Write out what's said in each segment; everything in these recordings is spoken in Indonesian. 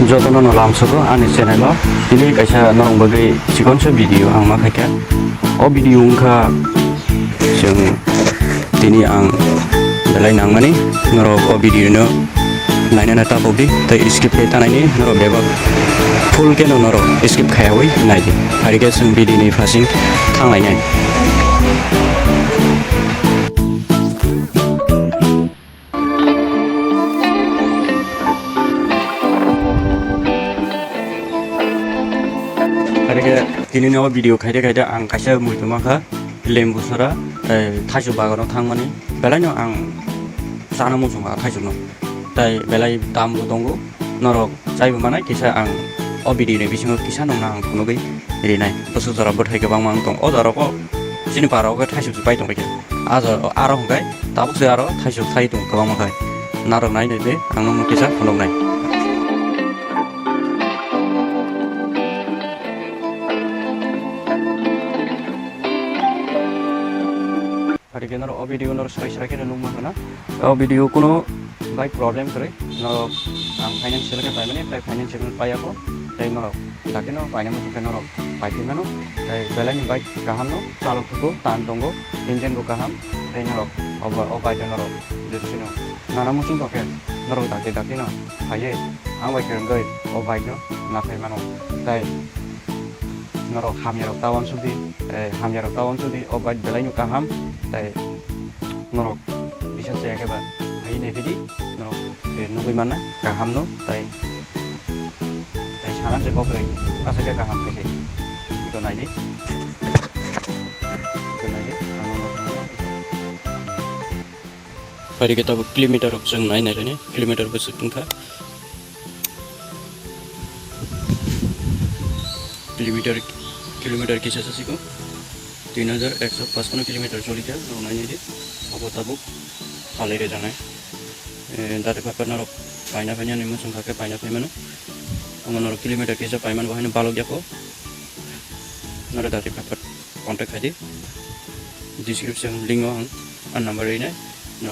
jotono no lamsoko ani channel o tini kaisa norong bagai chikonso video ang makaika o video ungka jeng tini ang belai nangmani norok o video no naina ta bobi tai skip ke tanai norok bebak full ke no norok skip khayawi naidi harike sung video ni fasing thanglai nai kini no video kaida ang kaisa muituma kha lembu sara thaisu bagano thangmani belai no ang sana musunga thaisu no tai belai tam tongo norok chaibu manai kisa ang o video ni bisingo kisa nong nang phunogai rinai bosu jara bothai gobang mang tong o jara ko sini paro ko thaisu bai tong beke aro hongkai tabuk se aro thaisu thai tong gobang makai narok nai de ang no kisa phunok nai hari naro o video naro sai ke nung mana o video kuno by problem kare naro ang financial ke pai mane tai financial pai ako tai naro laki no pai namo ke naro pai mano tai belai ni bike kaham no salok ko tan tongo engine ko kaham tai naro o pai naro desino nana musung ko ke naro daki no haye ang bai ke ngai o bike no na pai mano tai naro hamyarok tawon sudi o bike belai no kaham tai norok bisa saya ke ba hai ne bidi norok nugui mana kaham no tai sanan se ko kre asa ke kaham ke ito nai di hari kita kilometer option nai nai ne kilometer bus tungka kilometer kisah sasiko 3155 kilometer চলিছে রোনাই নিদি অবতাবুক খালেরে জানাই দাতে পাপা নরক পাইনা পাইনা নিমু সংখাকে পাইনা পাইমানো অমনর কিলোমিটার কেসা পাইমান বহাইনো বালক যাকো নরে দাতে পাপা কন্টাক্ট খাইদি ডিসক্রিপশন লিঙ্ক আং নাম্বার রেই নাই ন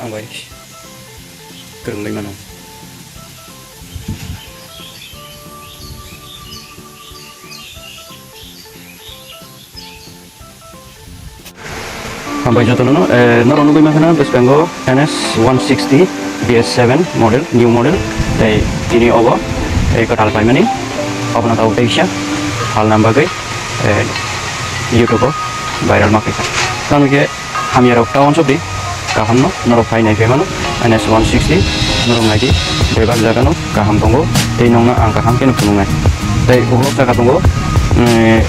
আং বাই করংলাই মানো Sampai jatuh no, noro nunggu mana West Bengal NS 160 DS7 model, new model. Dari ini over, ikut hal pakai mana? Apa nak tahu Asia? Hal nambah ke? YouTube viral market. Kan ke, kami ada tahun sebeli, kaham no, noro pakai naik mana? NS 160, noro lagi, bebas jaga no, kaham tunggu. Dari nongna angka kaham kena punungan. Dari ulo jaga tunggu,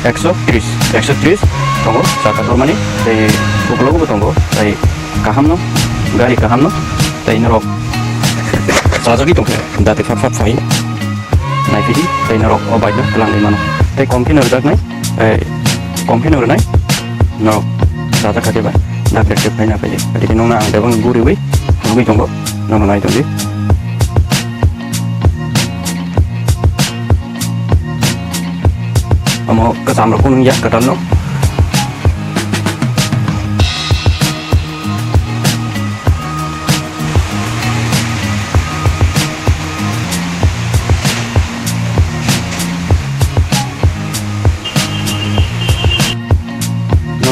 130 tunggu, jaga tunggu mana? Dari Buku tunggu, dari kaham no, gari kaham no, dari nerok. Saja gitu kan, dati fat fine. Naik ini, dari nerok obat no, pelang di mana. Dari komputer udah naik, komputer udah naik, nerok. Saja kerja bay, dah kerja banyak aja. Jadi nona ada bang guru bay, guru tunggu, nona naik tunggu. Kamu kesamro kuning ya, ketan no.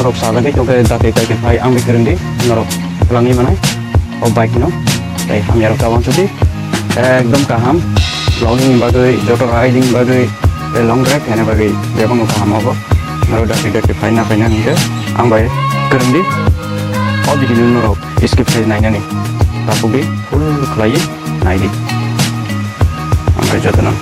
Norok salah ke juga dati ke pai ang bikirin di norok pelangi mana o bike no tai ham yarok kawan sudi ekdom kaham logging bagai joto riding bagai long drive yana bagai bebang kaham apa norok dati pai na nih ang bai kirin di o di norok skip saya nanya nih tapi full kelai naik di ang bai joto no